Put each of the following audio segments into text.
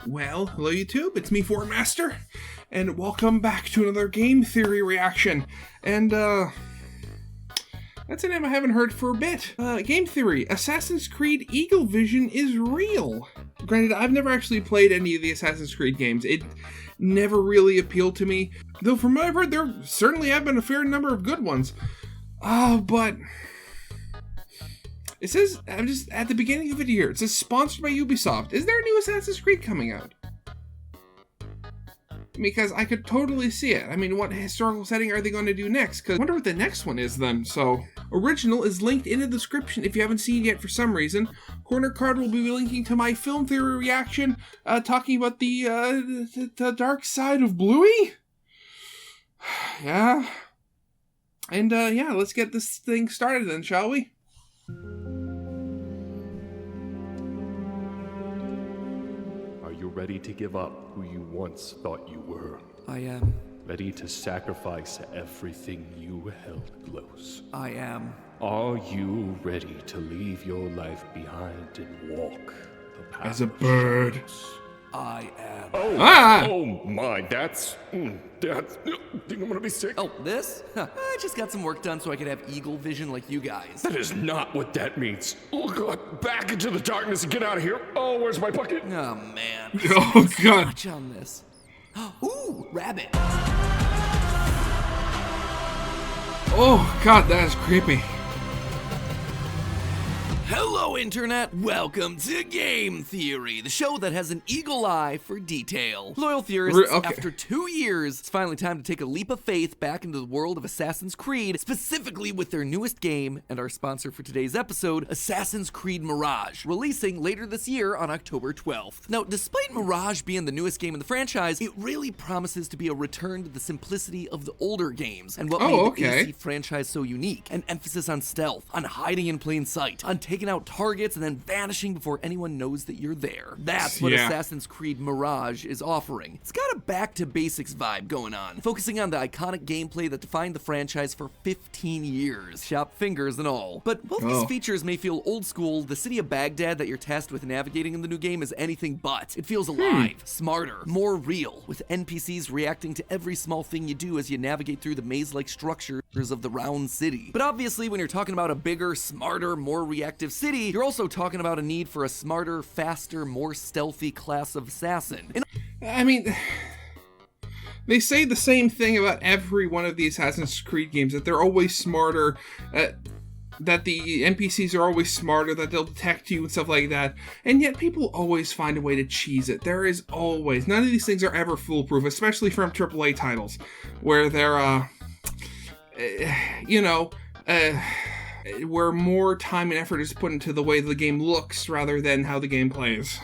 Well, hello YouTube, it's me, Foreign Master, and welcome back to another game theory reaction. And, that's a name I haven't heard for a bit. Game theory, Assassin's Creed Eagle Vision is real. Granted, I've never actually played any of the Assassin's Creed games. It never really appealed to me. Though from what I've heard, there certainly have been a fair number of good ones. But it says, I'm just at the beginning of it here, it says sponsored by Ubisoft. Is there a new Assassin's Creed coming out? Because I could totally see it. I mean, what historical setting are they going to do next? Because I wonder what the next one is then. So, original is linked in the description if you haven't seen it yet for some reason. Corner card will be linking to my film theory reaction, talking about the dark side of Bluey? Yeah. And, yeah, let's get this thing started then, shall we? Are you ready to give up who you once thought you were? I am. Ready to sacrifice everything you held close? I am. Are you ready to leave your life behind and walk the path As a bird. I am. Oh my, that's, think I'm gonna be sick. Oh, this? I just got some work done so I could have eagle vision like you guys. That is not what that means. Oh God, back into the darkness and get out of here. Oh, where's my bucket? Oh, man. Oh, God. Watch on this. Ooh, rabbit. Oh, God, that is creepy. Hello, Internet. Welcome to Game Theory, the show that has an eagle eye for detail. Loyal theorists, after 2 years, it's finally time to take a leap of faith back into the world of Assassin's Creed, specifically with their newest game and our sponsor for today's episode, Assassin's Creed Mirage, releasing later this year on October 12th. Now, despite Mirage being the newest game in the franchise, it really promises to be a return to the simplicity of the older games and what made the AC franchise so unique. An emphasis on stealth, on hiding in plain sight, on taking out targets and then vanishing before anyone knows that you're there. That's what Assassin's Creed Mirage is offering. It's got a back to basics vibe going on, focusing on the iconic gameplay that defined the franchise for 15 years, shop fingers and all. But while these features may feel old school, the city of Baghdad that you're tasked with navigating in the new game is anything but. It feels alive, smarter, more real, with NPCs reacting to every small thing you do as you navigate through the maze-like structures of the round city. But obviously, when you're talking about a bigger, smarter, more reactive city, you're also talking about a need for a smarter, faster, more stealthy class of assassin. I mean, they say the same thing about every one of the Assassin's Creed games, that they're always smarter, that the NPCs are always smarter, that they'll detect you and stuff like that, and yet people always find a way to cheese it. There is always, none of these things are ever foolproof, especially from AAA titles, where they're, where more time and effort is put into the way the game looks rather than how the game plays.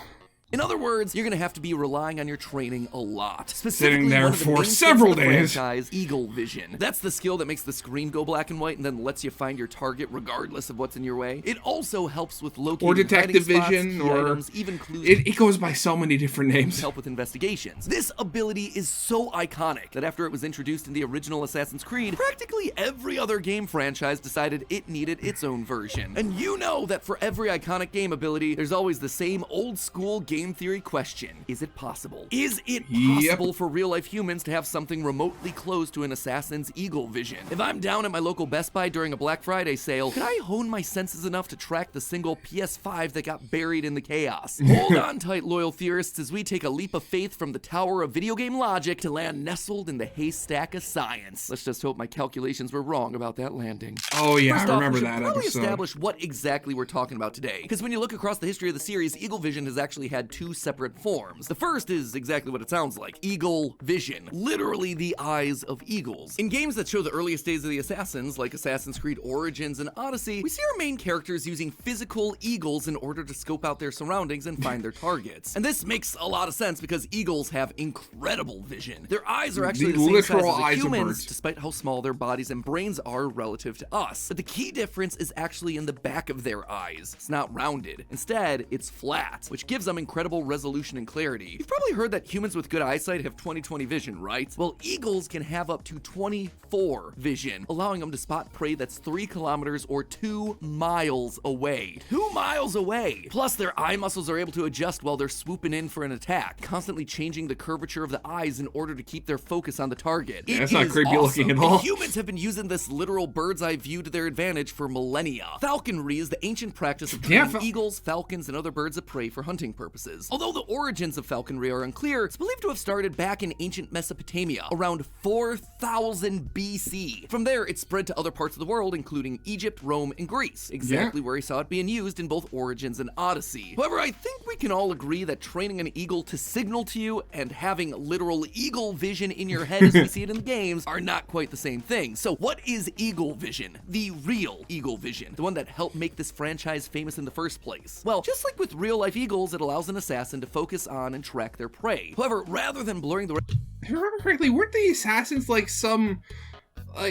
In other words, you're going to have to be relying on your training a lot. Sitting there for several days. Franchise, eagle vision. That's the skill that makes the screen go black and white and then lets you find your target regardless of what's in your way. It also helps with locating or detective vision, or items, even clues. It goes by so many different names. Help with investigations. This ability is so iconic that after it was introduced in the original Assassin's Creed, practically every other game franchise decided it needed its own version. And you know that for every iconic game ability, there's always the same old school game theory question. Is it possible? Is it possible for real-life humans to have something remotely close to an assassin's eagle vision? If I'm down at my local Best Buy during a Black Friday sale, could I hone my senses enough to track the single PS5 that got buried in the chaos? Hold on tight, loyal theorists, as we take a leap of faith from the tower of video game logic to land nestled in the haystack of science. Let's just hope my calculations were wrong about that landing. Oh yeah, First I remember off, we that should probably episode. establish what exactly we're talking about today, because when you look across the history of the series, eagle vision has actually had two separate forms. The first is exactly what it sounds like, eagle vision, literally the eyes of eagles. In games that show the earliest days of the Assassins, like Assassin's Creed Origins and Odyssey, we see our main characters using physical eagles in order to scope out their surroundings and find their targets. And this makes a lot of sense because eagles have incredible vision. Their eyes are actually the same size as humans, despite how small their bodies and brains are relative to us. But the key difference is actually in the back of their eyes. It's not rounded. Instead, it's flat, which gives them incredible incredible resolution and clarity. You've probably heard that humans with good eyesight have 20/20 vision, right? Well, eagles can have up to 24 vision, allowing them to spot prey that's 3 kilometers or 2 miles away. 2 miles away! Plus, their eye muscles are able to adjust while they're swooping in for an attack, constantly changing the curvature of the eyes in order to keep their focus on the target. Yeah, that's not creepy looking at all. And humans have been using this literal bird's eye view to their advantage for millennia. Falconry is the ancient practice of training eagles, falcons, and other birds of prey for hunting purposes. Although the origins of falconry are unclear, it's believed to have started back in ancient Mesopotamia, around 4000 BC. From there, it spread to other parts of the world, including Egypt, Rome, and Greece, exactly where he saw it being used in both Origins and Odyssey. However, I think we can all agree that training an eagle to signal to you and having literal eagle vision in your head as we see it in the games are not quite the same thing. So what is eagle vision? The real eagle vision, the one that helped make this franchise famous in the first place. Well, just like with real-life eagles, it allows an assassin to focus on and track their prey. However, rather than blurring the... If I remember correctly, weren't the assassins like some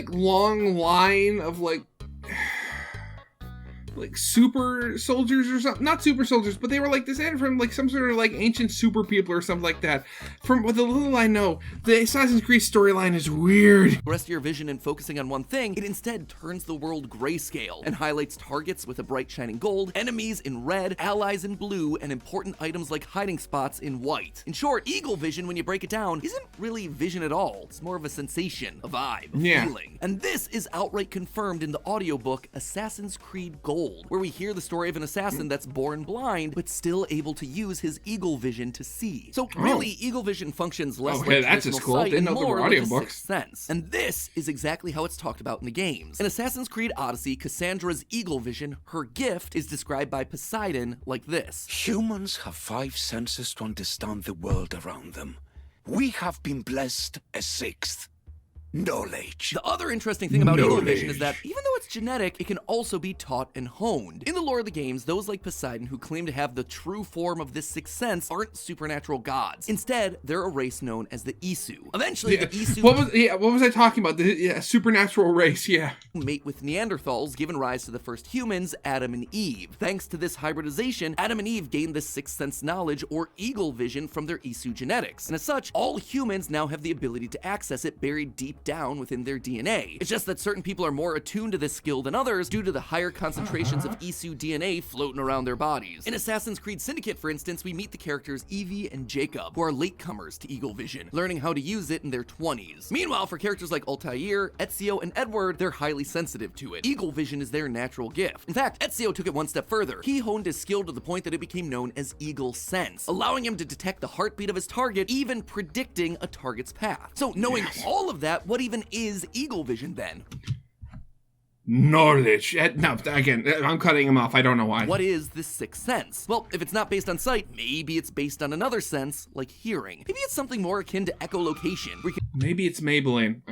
long line of like super soldiers or something? Not super soldiers, but they were like descended from like some sort of like ancient super people or something like that. From what the little I know, the Assassin's Creed storyline is weird. The rest of your vision and focusing on one thing, it instead turns the world grayscale and highlights targets with a bright shining gold, enemies in red, allies in blue, and important items like hiding spots in white. In short, eagle vision, when you break it down, isn't really vision at all. It's more of a sensation, a vibe, a feeling. And this is outright confirmed in the audiobook Assassin's Creed Gold, where we hear the story of an assassin that's born blind, but still able to use his eagle vision to see. So really, eagle vision functions less like traditional sight and more like a sixth sense. And this is exactly how it's talked about in the games. In Assassin's Creed Odyssey, Cassandra's eagle vision, her gift, is described by Poseidon like this. Humans have 5 senses to understand the world around them. We have been blessed a 6th. Knowledge. The other interesting thing about eagle vision is that even though it's genetic, it can also be taught and honed. In the lore of the games, those like Poseidon who claim to have the true form of this sixth sense aren't supernatural gods. Instead, they're a race known as the Isu. Eventually, the Isu... What was I talking about? The supernatural race, mate with Neanderthals, giving rise to the first humans, Adam and Eve. Thanks to this hybridization, Adam and Eve gained this sixth sense knowledge or eagle vision from their Isu genetics. And as such, all humans now have the ability to access it buried deep down within their DNA. It's just that certain people are more attuned to this skill than others due to the higher concentrations of Isu DNA floating around their bodies. In Assassin's Creed Syndicate, for instance, we meet the characters Evie and Jacob, who are latecomers to eagle vision, learning how to use it in their 20s. Meanwhile, for characters like Altair, Ezio, and Edward, they're highly sensitive to it. Eagle vision is their natural gift. In fact, Ezio took it one step further. He honed his skill to the point that it became known as Eagle Sense, allowing him to detect the heartbeat of his target, even predicting a target's path. So knowing all of that, what even is eagle vision then? Knowledge. No, again, I'm cutting him off. I don't know why. What is this sixth sense? Well, if it's not based on sight, maybe it's based on another sense, like hearing. Maybe it's something more akin to echolocation. Maybe it's Maybelline.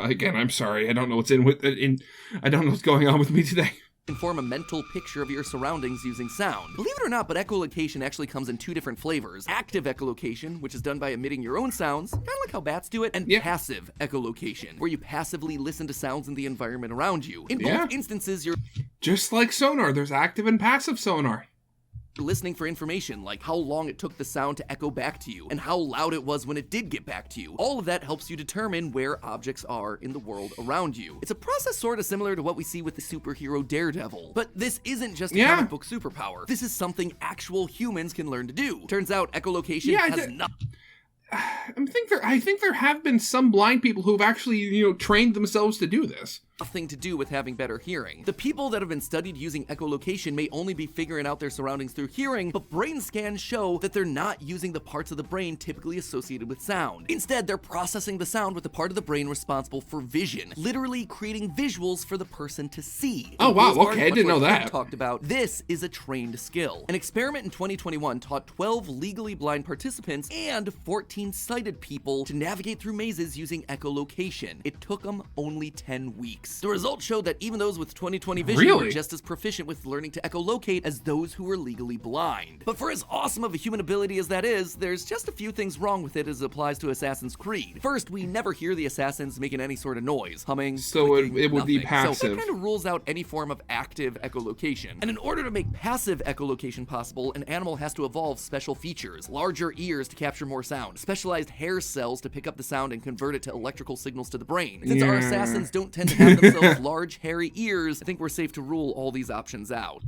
I'm sorry. I don't know what's I don't know what's going on with me today. Form a mental picture of your surroundings using sound. Believe it or not, but echolocation actually comes in 2 different flavors. Active echolocation, which is done by emitting your own sounds, kind of like how bats do it, and passive echolocation, where you passively listen to sounds in the environment around you. In both instances, you're... Just like sonar, there's active and passive sonar. Listening for information like how long it took the sound to echo back to you and how loud it was when it did get back to you. All of that helps you determine where objects are in the world around you. It's a process sort of similar to what we see with the superhero Daredevil. But this isn't just a comic book superpower. This is something actual humans can learn to do. Turns out echolocation has nothing. I think there have been some blind people who have actually, trained themselves to do this. Nothing to do with having better hearing. The people that have been studied using echolocation may only be figuring out their surroundings through hearing, but brain scans show that they're not using the parts of the brain typically associated with sound. Instead, they're processing the sound with the part of the brain responsible for vision, literally creating visuals for the person to see. Oh wow, okay, I didn't know that. Talked about, this is a trained skill. An experiment in 2021 taught 12 legally blind participants and 14 sighted people to navigate through mazes using echolocation. It took them only 10 weeks. weeks. The results showed that even those with 20/20 vision were just as proficient with learning to echolocate as those who were legally blind. But for as awesome of a human ability as that is, there's just a few things wrong with it as it applies to Assassin's Creed. First, we never hear the assassins making any sort of noise, humming, so clicking, it would be nothing. passive. So that kind of rules out any form of active echolocation. And in order to make passive echolocation possible, an animal has to evolve special features: larger ears to capture more sound, specialized hair cells to pick up the sound and convert it to electrical signals to the brain. Since our assassins don't tend to have themselves large, hairy ears, I think we're safe to rule all these options out.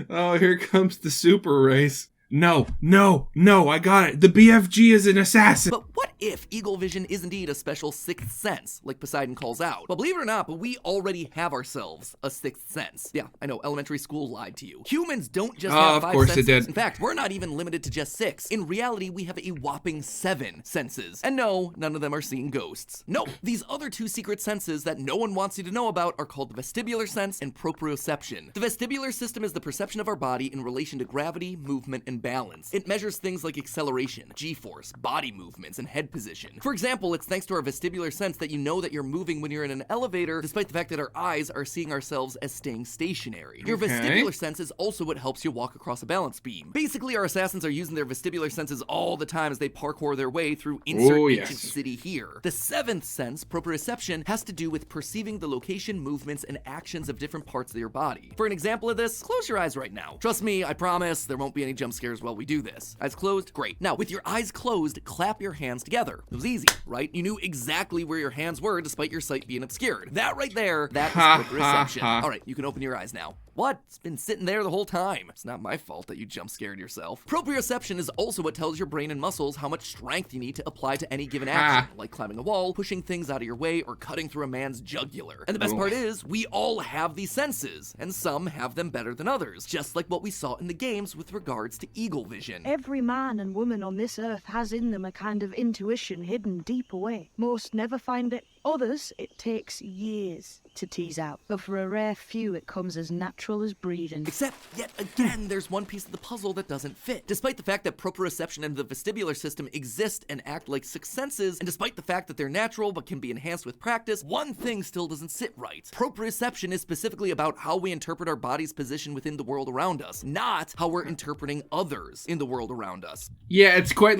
Oh, here comes the super race. No, I got it. The BFG is an assassin. But what if eagle vision is indeed a special sixth sense, like Poseidon calls out? Well, believe it or not, but we already have ourselves a sixth sense. Yeah, I know, elementary school lied to you. Humans don't just have 5 senses. It did. In fact, we're not even limited to just 6. In reality, we have a whopping 7 senses. And no, none of them are seeing ghosts. No, these other 2 secret senses that no one wants you to know about are called the vestibular sense and proprioception. The vestibular system is the perception of our body in relation to gravity, movement, and balance. It measures things like acceleration, g-force, body movements, and head position. For example, it's thanks to our vestibular sense that you know that you're moving when you're in an elevator, despite the fact that our eyes are seeing ourselves as staying stationary. Your vestibular sense is also what helps you walk across a balance beam. Basically, our assassins are using their vestibular senses all the time as they parkour their way through insert ancient city here. The 7th sense, proprioception, has to do with perceiving the location, movements, and actions of different parts of your body. For an example of this, close your eyes right now. Trust me, I promise there won't be any jump scares while we do this. Eyes closed? Great. Now, with your eyes closed, clap your hands together. It was easy, right? You knew exactly where your hands were despite your sight being obscured. That right there, that is proprioception. All right, you can open your eyes now. What? It's been sitting there the whole time. It's not my fault that you jump scared yourself. Proprioception is also what tells your brain and muscles how much strength you need to apply to any given action, like climbing a wall, pushing things out of your way, or cutting through a man's jugular. And the best part is, we all have these senses, and some have them better than others, just like what we saw in the games with regards to eagle vision. Every man and woman on this earth has in them a kind of intuition hidden deep away. Most never find it. Others, it takes years to tease out. But for a rare few, it comes as natural as breathing. Except, yet again, there's one piece of the puzzle that doesn't fit. Despite the fact that proprioception and the vestibular system exist and act like 6 senses, and despite the fact that they're natural but can be enhanced with practice, one thing still doesn't sit right. Proprioception is specifically about how we interpret our body's position within the world around us, not how we're interpreting others in the world around us. Yeah, it's quite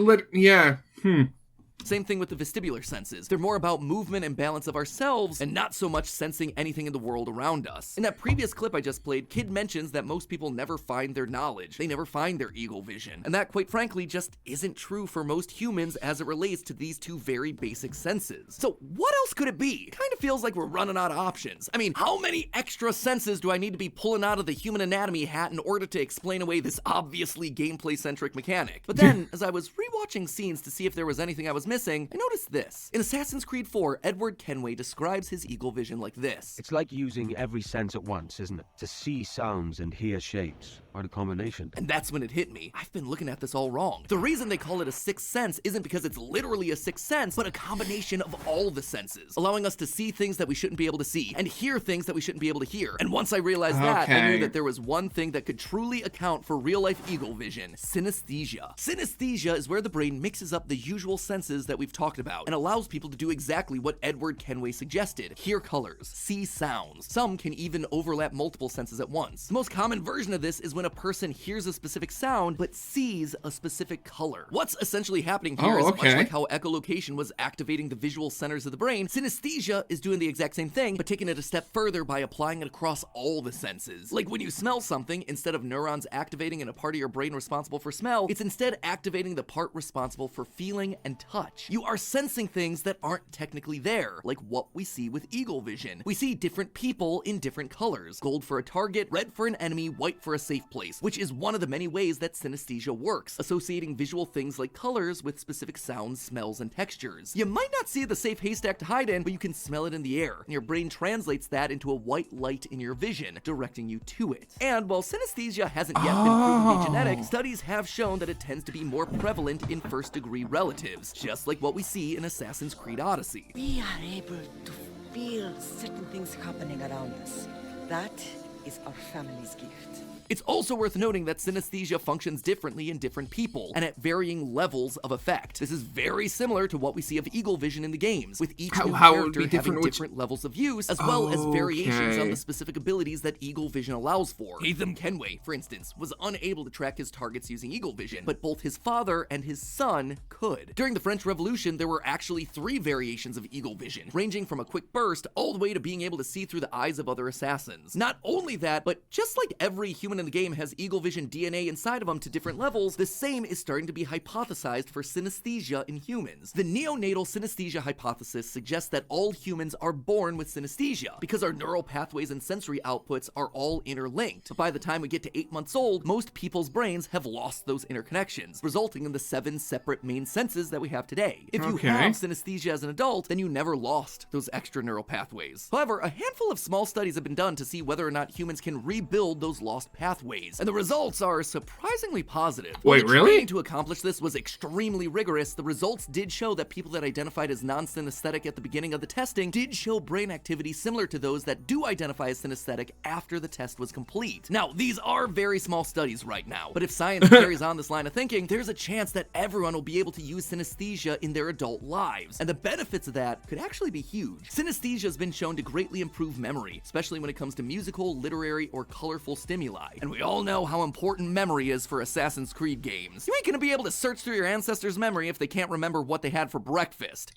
Same thing with the vestibular senses. They're more about movement and balance of ourselves, and not so much sensing anything in the world around us. In that previous clip I just played, Kid mentions that most people never find their knowledge. They never find their eagle vision. And that, quite frankly, just isn't true for most humans as it relates to these 2 very basic senses. So what else could it be? It kind of feels like we're running out of options. I mean, how many extra senses do I need to be pulling out of the human anatomy hat in order to explain away this obviously gameplay-centric mechanic? But then, as I was rewatching scenes to see if there was anything I was missing, I noticed this. In Assassin's Creed 4, Edward Kenway describes his eagle vision like this. It's like using every sense at once, isn't it? To see sounds and hear shapes, or the combination. And that's when it hit me. I've been looking at this all wrong. The reason they call it a 6th sense isn't because it's literally a 6th sense, but a combination of all the senses, allowing us to see things that we shouldn't be able to see, and hear things that we shouldn't be able to hear. And once I realized that, I knew that there was one thing that could truly account for real-life eagle vision: synesthesia. Synesthesia is where the brain mixes up the usual senses that we've talked about, and allows people to do exactly what Edward Kenway suggested: hear colors, see sounds. Some can even overlap multiple senses at once. The most common version of this is when a person hears a specific sound, but sees a specific color. What's essentially happening here is much like how echolocation was activating the visual centers of the brain, synesthesia is doing the exact same thing, but taking it a step further by applying it across all the senses. Like when you smell something, instead of neurons activating in a part of your brain responsible for smell, it's instead activating the part responsible for feeling and touch. You are sensing things that aren't technically there, like what we see with eagle vision. We see different people in different colors: gold for a target, red for an enemy, white for a safe place, which is one of the many ways that synesthesia works, associating visual things like colors with specific sounds, smells, and textures. You might not see the safe haystack to hide in, but you can smell it in the air, and your brain translates that into a white light in your vision, directing you to it. And while synesthesia hasn't yet been proven to be genetic, studies have shown that it tends to be more prevalent in first-degree relatives, just like what we see in Assassin's Creed Odyssey. We are able to feel certain things happening around us. That is our family's gift. It's also worth noting that synesthesia functions differently in different people, and at varying levels of effect. This is very similar to what we see of eagle vision in the games, with each new character having different levels of use, as well as variations on the specific abilities that eagle vision allows for. Haytham Kenway, for instance, was unable to track his targets using eagle vision, but both his father and his son could. During the French Revolution, there were actually 3 variations of eagle vision, ranging from a quick burst all the way to being able to see through the eyes of other assassins. Not only that, but just like every human in the game has eagle vision DNA inside of them to different levels, the same is starting to be hypothesized for synesthesia in humans. The neonatal synesthesia hypothesis suggests that all humans are born with synesthesia, because our neural pathways and sensory outputs are all interlinked. But by the time we get to 8 months old, most people's brains have lost those interconnections, resulting in the 7 separate main senses that we have today. If you have synesthesia as an adult, then you never lost those extra neural pathways. However, a handful of small studies have been done to see whether or not humans can rebuild those lost pathways, and the results are surprisingly positive. While the training to accomplish this was extremely rigorous, the results did show that people that identified as non-synesthetic at the beginning of the testing did show brain activity similar to those that do identify as synesthetic after the test was complete. Now, these are very small studies right now, but if science carries on this line of thinking, there's a chance that everyone will be able to use synesthesia in their adult lives, and the benefits of that could actually be huge. Synesthesia has been shown to greatly improve memory, especially when it comes to musical, literary, or colorful stimuli, and we all know how important memory is for Assassin's Creed games. You ain't gonna be able to search through your ancestors' memory if they can't remember what they had for breakfast.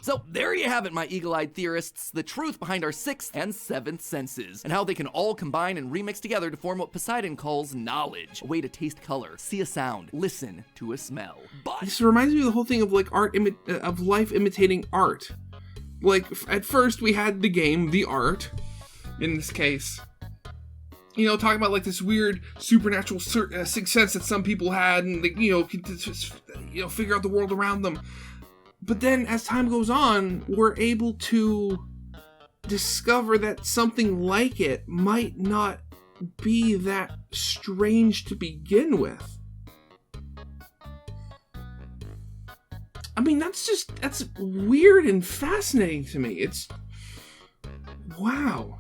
So there you have it, my eagle-eyed theorists, the truth behind our 6th and 7th senses, and how they can all combine and remix together to form what Poseidon calls knowledge, a way to taste color, see a sound, listen to a smell. But this reminds me of the whole thing of like of life imitating art. Like at first we had the game, the art, in this case. You know, talking about like this weird supernatural sixth sense that some people had, and they, could just, figure out the world around them. But then, as time goes on, we're able to discover that something like it might not be that strange to begin with. I mean, that's weird and fascinating to me. It's... wow.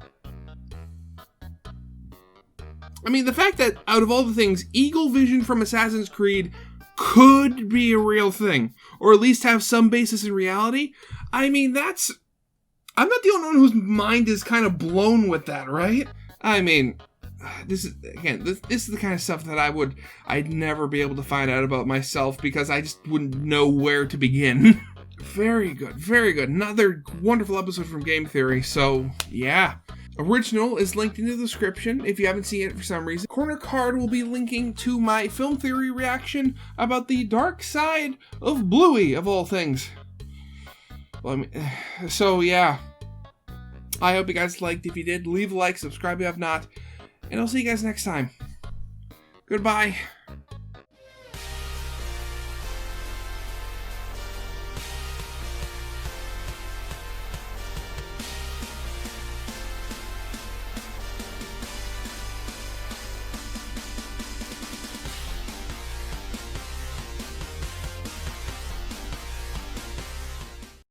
I mean, the fact that, out of all the things, eagle vision from Assassin's Creed could be a real thing, or at least have some basis in reality. I mean, I'm not the only one whose mind is kind of blown with that, right? I mean, this is the kind of stuff that I'd never be able to find out about myself, because I just wouldn't know where to begin. Very good, very good. Another wonderful episode from Game Theory, so yeah. Original is linked in the description if you haven't seen it for some reason. Corner card will be linking to my film theory reaction about the dark side of Bluey, of all things. Well, I mean, so yeah. I hope you guys liked. If you did, leave a like, subscribe if you have not, and I'll see you guys next time. Goodbye.